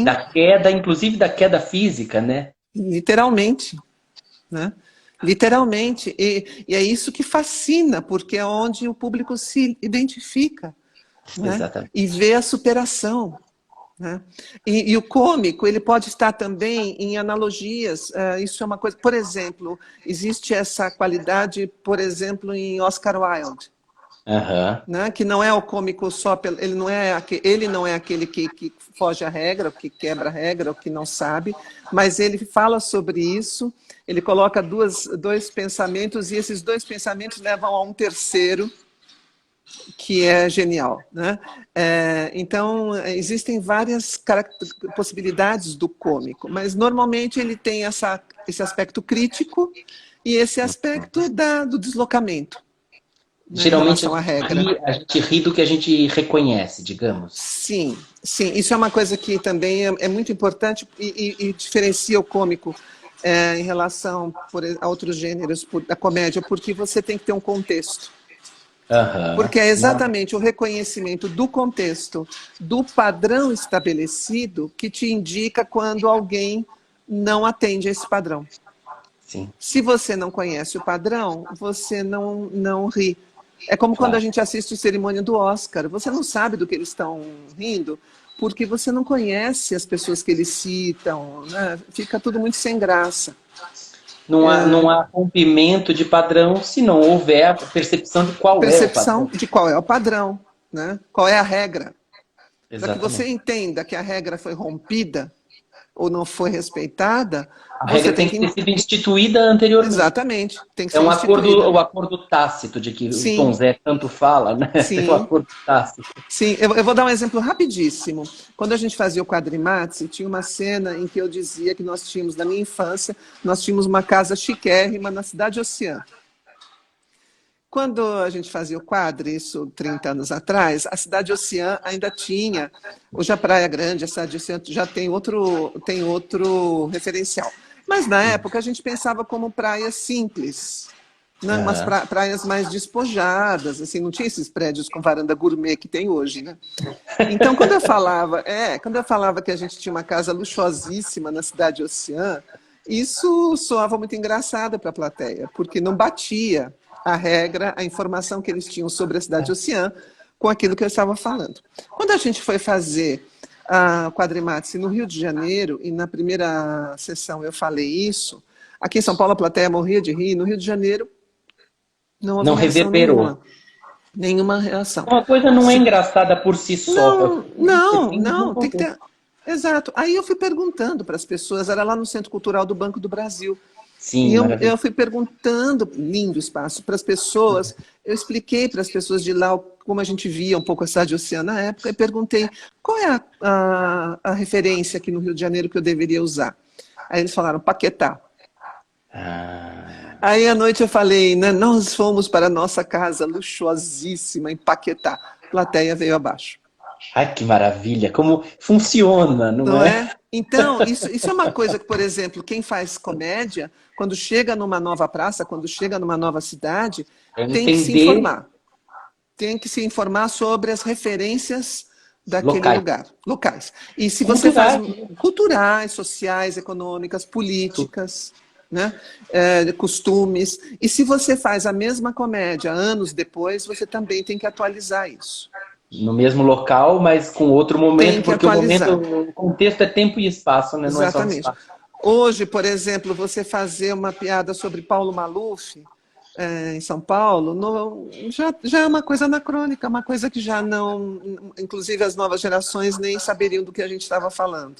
da Sim, queda, inclusive da queda física, né? literalmente, né? Literalmente. E é isso que fascina, porque é onde o público se identifica, né? Exatamente. E vê a superação, né? E o cômico, ele pode estar também em analogias. Isso é uma coisa. Por exemplo, existe essa qualidade, por exemplo, em Oscar Wilde, Aham. né? Que não é o cômico só pelo, ele não é aquele que foge à regra, que quebra a regra, o que não sabe, mas ele fala sobre isso. Ele coloca dois pensamentos e esses dois pensamentos levam a um terceiro que é genial, né? Então existem várias possibilidades do cômico, mas normalmente ele tem esse aspecto crítico e esse aspecto do deslocamento, né, em Geralmente relação à regra. a gente ri do que a gente reconhece, digamos. Sim, sim, isso é uma coisa que também é muito importante e diferencia o cômico em relação a outros gêneros da comédia, porque você tem que ter um contexto. Aham. Porque é Não, exatamente o reconhecimento do contexto, do padrão estabelecido, que te indica quando alguém não atende a esse padrão. sim, Se você não conhece o padrão, você não ri. É como quando a claro. gente assiste a cerimônia do Oscar. Você não sabe do que eles estão rindo, porque você não conhece as pessoas que eles citam, né? Fica tudo muito sem graça. Não há rompimento de padrão se não houver a percepção de qual é o Percepção padrão. de qual é o padrão, né? Qual é a regra. Para que você Exatamente. entenda que a regra foi rompida ou não foi respeitada, A você regra tem tem que ter que. sido instituída anteriormente. Exatamente, tem que É ser um acordo, instituída. o acordo tácito de que o Tom Sim, Zé tanto fala, né? É o sim, acordo tácito. sim. Eu vou dar um exemplo rapidíssimo. Quando a gente fazia o Quadrimates, tinha uma cena em que eu dizia que nós tínhamos, na minha infância, nós tínhamos uma casa chiquérrima na Cidade Oceã. Quando a gente fazia o quadro, isso 30 anos atrás, a Cidade Oceã ainda tinha, hoje a Praia Grande, a Cidade Oceã já tem outro referencial. Mas na época a gente pensava como praias simples, né? Umas Aham. praias mais despojadas, assim, não tinha esses prédios com varanda gourmet que tem hoje, né? Então, quando eu falava que a gente tinha uma casa luxuosíssima na Cidade Oceã, isso soava muito engraçado para a plateia, porque não batia a regra, a informação que eles tinham sobre a Cidade Oceã com aquilo que eu estava falando. Quando a gente foi fazer a Quadrimates no Rio de Janeiro, e na primeira sessão eu falei isso, aqui em São Paulo a plateia morria de rir, no Rio de Janeiro não houve Não reação reverberou. nenhuma, nenhuma reação. Uma coisa não é engraçada por si só. Não, Você não, tem um não, tem que contexto. ter. Exato. Aí eu fui perguntando para as pessoas, era lá no Centro Cultural do Banco do Brasil. E Sim, eu maravilhoso. fui perguntando, lindo espaço, para as pessoas. Eu expliquei para as pessoas de lá como a gente via um pouco a cidade oceana na época, e perguntei qual é a referência aqui no Rio de Janeiro que eu deveria usar. Aí eles falaram Paquetá. Ah. Aí à noite eu falei, né, nós fomos para a nossa casa luxuosíssima em Paquetá. A plateia veio abaixo. Ai, que maravilha! Como funciona, não Não é? é? Então, isso é uma coisa que, por exemplo, quem faz comédia, quando chega numa nova praça, quando chega numa nova cidade, É tem que se entender informar. Tem que se informar sobre as referências daquele locais, lugar, locais. E se você faz culturais. culturais, sociais, econômicas, políticas, né? Costumes. E se você faz a mesma comédia anos depois, você também tem que atualizar isso. No mesmo local, mas com outro Tem momento, que porque o momento, atualizar. o contexto é tempo e espaço, né? Não é só Exatamente. espaço. Hoje, por exemplo, você fazer uma piada sobre Paulo Maluf, em São Paulo, já é uma coisa anacrônica, uma coisa que já não, inclusive as novas gerações nem saberiam do que a gente estava falando,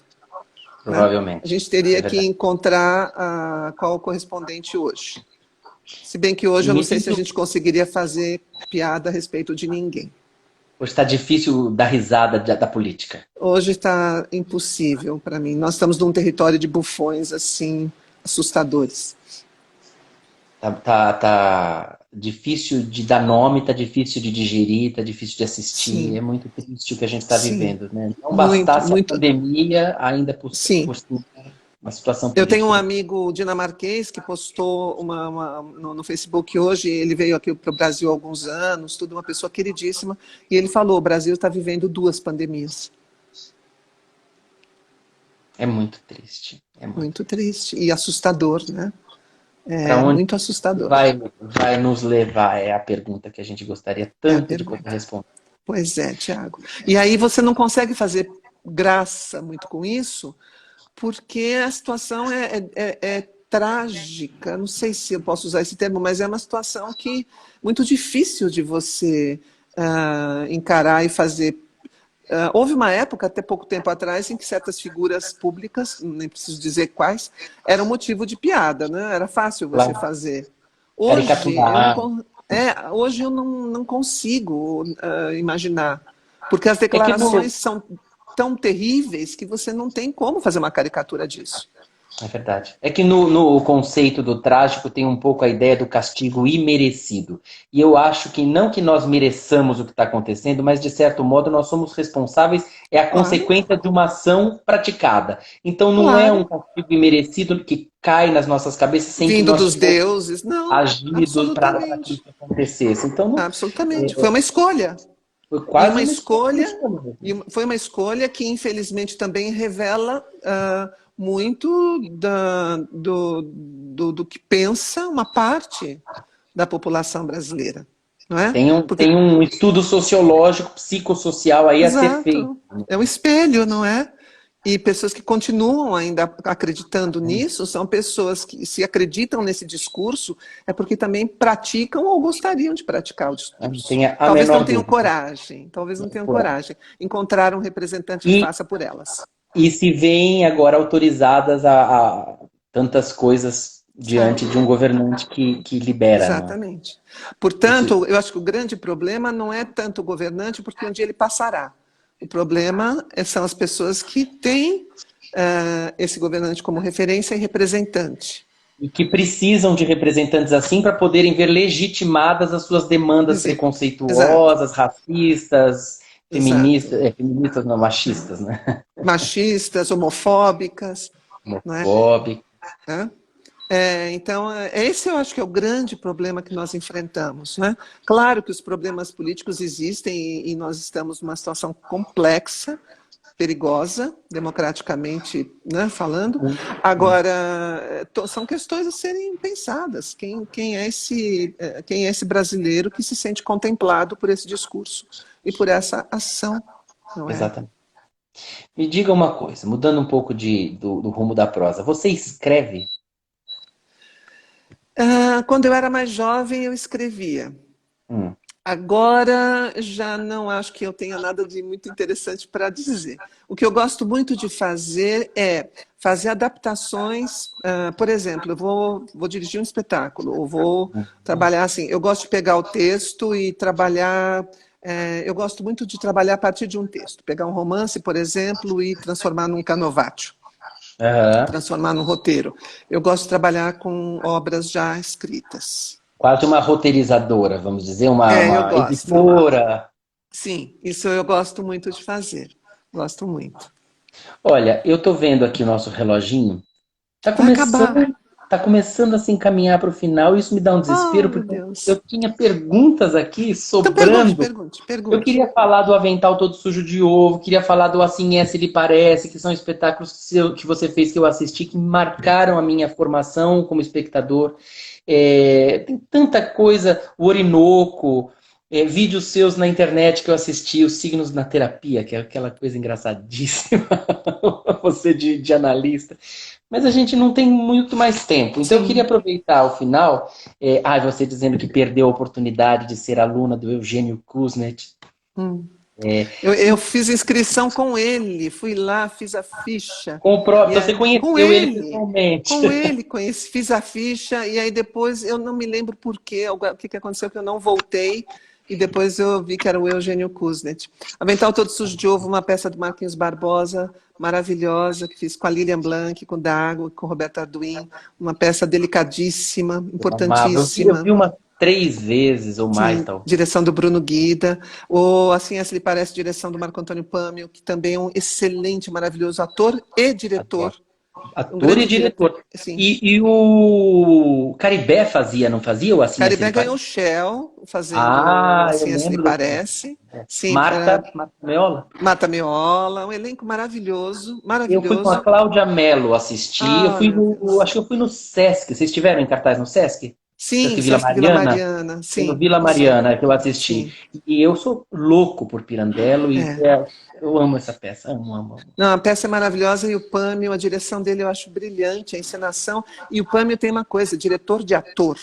né? A Provavelmente. gente teria É que verdade. encontrar qual o correspondente hoje. Se bem que hoje E eu não me sei diz, se a gente conseguiria fazer piada a respeito de ninguém. hoje está difícil dar risada da política. Hoje está impossível para mim. Nós estamos num território de bufões assim assustadores. Tá difícil de dar nome, tá difícil de digerir, tá difícil de assistir. Sim, É muito triste o que a gente está sim, vivendo, né? Não muito, bastasse a muito. pandemia, ainda por Sim. cima, uma situação Eu tenho um política. amigo dinamarquês que postou no Facebook hoje. Ele veio aqui para o Brasil há alguns anos, tudo uma pessoa queridíssima, e ele falou: o Brasil está vivendo duas pandemias. É muito triste. É muito Muito triste. triste e assustador, né? Para É onde muito assustador. vai nos levar? É a pergunta que a gente gostaria É a tanto de poder pergunta. responder. Pois é, Tiago. E aí você não consegue fazer graça muito com isso, porque a situação é trágica. Não sei se eu posso usar esse termo, mas é uma situação que muito difícil de você encarar e fazer. Houve uma época, até pouco tempo atrás, em que certas figuras públicas, nem preciso dizer quais, eram motivo de piada, né? Era fácil você Lá, fazer. Hoje eu não, caricaturar. hoje eu não consigo imaginar, porque as É que no, declarações são tão terríveis que você não tem como fazer uma caricatura disso. É verdade. É que no conceito do trágico tem um pouco a ideia do castigo imerecido. E eu acho que não que nós mereçamos o que está acontecendo, mas de certo modo nós somos responsáveis, é a Claro, consequência de uma ação praticada. Então não é um claro. castigo imerecido que cai nas nossas cabeças sem que Vindo nós dos tivéssemos deuses, não, agido para que absolutamente. isso acontecesse. Então Absolutamente. Foi uma escolha. foi E quase uma uma escolha escolha, política mesmo. foi uma escolha que, infelizmente, também revela muito do que pensa uma parte da população brasileira, não é? Porque, Tem um estudo sociológico, psicossocial aí a ser feito. exato, é um espelho, não é? E pessoas que continuam ainda acreditando nisso são pessoas que, se acreditam nesse discurso, é porque também praticam ou gostariam de praticar o Não discurso. tenha a Talvez não menor tenham dúvida. coragem, talvez não tenham coragem. Encontrar um representante que E faça por elas. e se veem agora autorizadas a tantas coisas diante de um governante que libera, não é? Exatamente. Isso, Portanto, eu acho que o grande problema não é tanto o governante, porque um dia ele passará. O problema são as pessoas que têm esse governante como referência e representante. e que precisam de representantes assim para poderem ver legitimadas as suas demandas Dizer. Exato, preconceituosas, racistas, exato. feministas não machistas, né? Machistas, homofóbicas, não é? Homofóbicas. Né? Então, esse eu acho que é o grande problema que nós enfrentamos. Né? Claro que os problemas políticos existem e nós estamos numa situação complexa, perigosa, democraticamente, né, falando. Agora, são questões a serem pensadas. Quem é esse brasileiro que se sente contemplado por esse discurso e por essa ação, não é? Exatamente. Me diga uma coisa, mudando um pouco do rumo da prosa. Você escreve? Quando eu era mais jovem, eu escrevia. Hum. Agora já não acho que eu tenha nada de muito interessante para dizer. O que eu gosto muito de fazer é fazer adaptações. Por exemplo, eu vou dirigir um espetáculo, ou vou trabalhar assim. Eu gosto de pegar o texto e trabalhar. Eu gosto muito de trabalhar a partir de um texto. Pegar um romance, por exemplo, e transformar num canovaccio, Aham. transformar num roteiro. Eu gosto de trabalhar com obras já escritas. Quase uma roteirizadora, vamos dizer, Eu uma gosto. editora. Sim, isso eu gosto muito de fazer. Gosto muito. Olha, eu tô vendo aqui o nosso reloginho. Tá Vai acabar. começando, tá começando a se encaminhar para o final. E isso me dá um Oh, desespero, meu porque Deus. eu tinha perguntas aqui Então pergunte, sobrando. pergunte, Eu pergunte. queria falar do Avental Todo Sujo de Ovo, queria falar do Assim É Se Lhe Parece, que são espetáculos que você fez, que eu assisti, que marcaram a minha formação como espectador. Tem tanta coisa, o Orinoco, vídeos seus na internet que eu assisti, os Signos na Terapia, que é aquela coisa engraçadíssima, você de analista. Mas a gente não tem muito mais tempo. Então eu queria Sim. aproveitar o final. Você dizendo que perdeu a oportunidade de ser aluna do Eugênio Kuznet. Hum. Se Eu fiz inscrição com ele, fui lá, fiz a ficha. comprou, E então você aí, conheceu ele pessoalmente. com ele conheci, fiz a ficha, e aí depois eu não me lembro por quê, o que que aconteceu, que eu não voltei, e depois eu vi que era o Eugênio Kuznet. Avental Todo Sujo de Ovo, uma peça do Marquinhos Barbosa, maravilhosa, que fiz com a Lilian Blanc, com o Dago, com o Roberto Arduin, uma peça delicadíssima, Eu amava. Eu vi importantíssima. umas 3 vezes ou mais, Sim, talvez. direção do Bruno Guida, ou Assim Lhe Parece, direção do Marco Antônio Pâmio, que também é um excelente, maravilhoso ator e diretor, um Ator e grande diretor, diretor. sim. E o Caribé fazia, não fazia? Ou assim Caribé lhe ganhou o parece? Shell, fazendo Ah, eu Assim Lhe lembro desse. Parece, sim, Marta Meola. Mata Meola, um elenco maravilhoso, Eu fui com a maravilhoso. Cláudia Mello assistir. Ah, meu Acho Deus. que eu fui no Sesc. Vocês estiveram em cartaz no Sesc? Sim, Sesc Vila Sesc Vila Mariana? Mariana, Foi no sim, Vila sim, Mariana que eu assisti. sim. E eu sou louco por Pirandello e É. eu amo essa peça. Amo, amo, amo. Não, a peça é maravilhosa e o Pâmio, a direção dele eu acho brilhante, a encenação. E o Pâmio tem uma coisa, diretor de ator.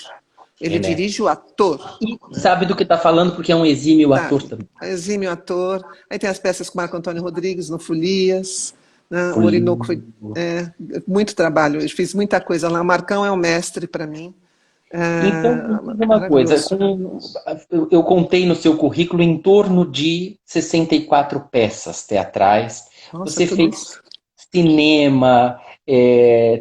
Ele É, né? dirige o ator, E né? sabe do que tá falando porque é um exímio ator Sabe? também. Exímio ator. Aí tem as peças com Marco Antônio Rodrigues no Folias, né? O Orinoco foi Folia. é, muito trabalho, eu fiz muita coisa lá. O Marcão é um mestre para mim. Então, É, me diz uma coisa, maravilhoso. eu contei no seu currículo em torno de 64 peças teatrais. Nossa, Você tudo fez isso. cinema,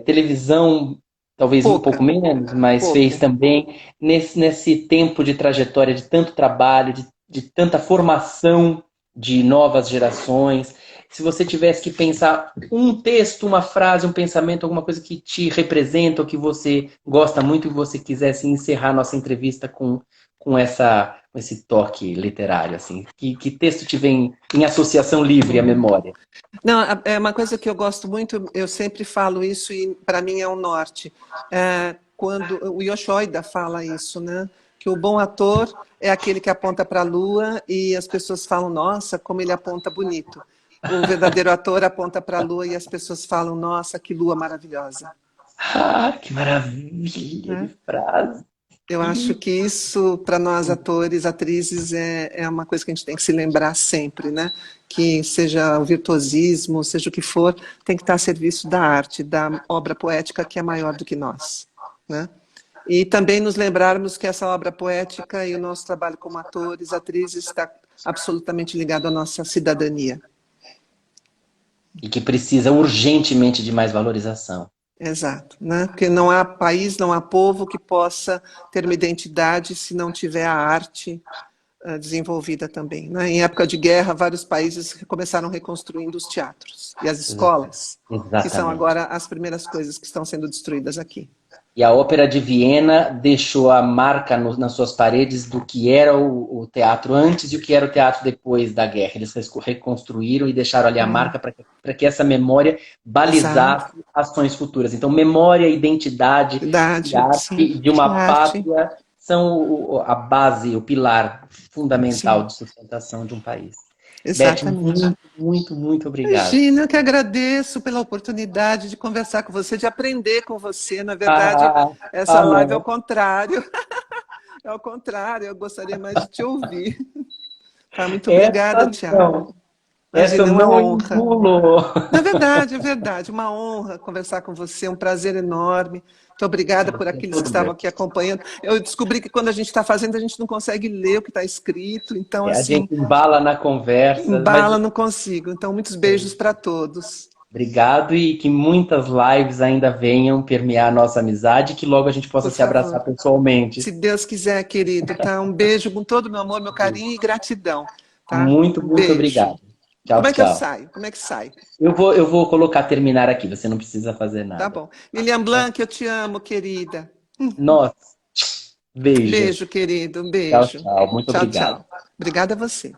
televisão, talvez um pouco Pouca, menos, mas fez pouco. também. Nesse tempo de trajetória, de tanto trabalho, de tanta formação de novas gerações, se você tivesse que pensar um texto, uma frase, um pensamento, alguma coisa que te representa ou que você gosta muito e você quisesse encerrar nossa entrevista com esse toque literário, assim, que texto te vem em associação livre à memória? Não, é uma coisa que eu gosto muito, eu sempre falo isso e para mim é um norte. Quando o Yosho Oida fala isso, né? Que o bom ator é aquele que aponta para a lua e as pessoas falam, nossa, como ele aponta bonito. O verdadeiro ator aponta para a lua e as pessoas falam, nossa, que lua maravilhosa. Ah, que maravilha de Né? frase! Eu acho que isso, para nós atores, atrizes, é uma coisa que a gente tem que se lembrar sempre, né? Que seja o virtuosismo, seja o que for, tem que estar a serviço da arte, da obra poética que é maior do que nós, né? E também nos lembrarmos que essa obra poética e o nosso trabalho como atores, atrizes, está absolutamente ligado à nossa cidadania. E que precisa urgentemente de mais valorização. Exato, né? Porque não há país, não há povo que possa ter uma identidade se não tiver a arte desenvolvida também. Né? Em época de guerra, vários países começaram reconstruindo os teatros e as escolas, que são Exatamente. agora as primeiras coisas que estão sendo destruídas aqui. E a Ópera de Viena deixou a marca nas suas paredes do que era o teatro antes e o que era o teatro depois da guerra. Eles reconstruíram e deixaram ali a marca para que essa memória Exato. balizasse ações futuras. Então, memória, identidade e Verdade, sim. arte de Que uma arte. pátria são a base, o pilar fundamental Sim, de sustentação de um país. Beth, exatamente. muito, muito, muito obrigado. Imagina, eu que agradeço pela oportunidade de conversar com você, de aprender com você. Na verdade, Ah, essa ah, live é o não. contrário. É o contrário, eu gostaria mais de te ouvir. Tá, muito obrigada, Essa Tiago. não. Essa eu Imagina, é uma não honra. engulo. É verdade, uma honra conversar com você, um prazer enorme. Muito obrigada por aqueles que estavam aqui acompanhando. Eu descobri que quando a gente está fazendo, a gente não consegue ler o que está escrito, então, A assim, gente embala na conversa, mas embala, não consigo. Então, muitos beijos para todos. obrigado e que muitas lives ainda venham permear a nossa amizade e que logo a gente possa Por se abraçar favor. pessoalmente. Se Deus quiser, querido, tá? Um beijo com todo o meu amor, meu carinho e gratidão, tá? Muito, Um muito beijo. obrigado. Tchau, Como é que eu tchau. saio? Como é que sai? Eu vou colocar terminar aqui, você não precisa fazer Tá nada. bom. Lilian Blanc, eu te amo, querida. Nossa, beijo. Beijo, querido. Um Tchau, beijo. tchau. Muito Tchau, obrigado. tchau. Obrigada a você.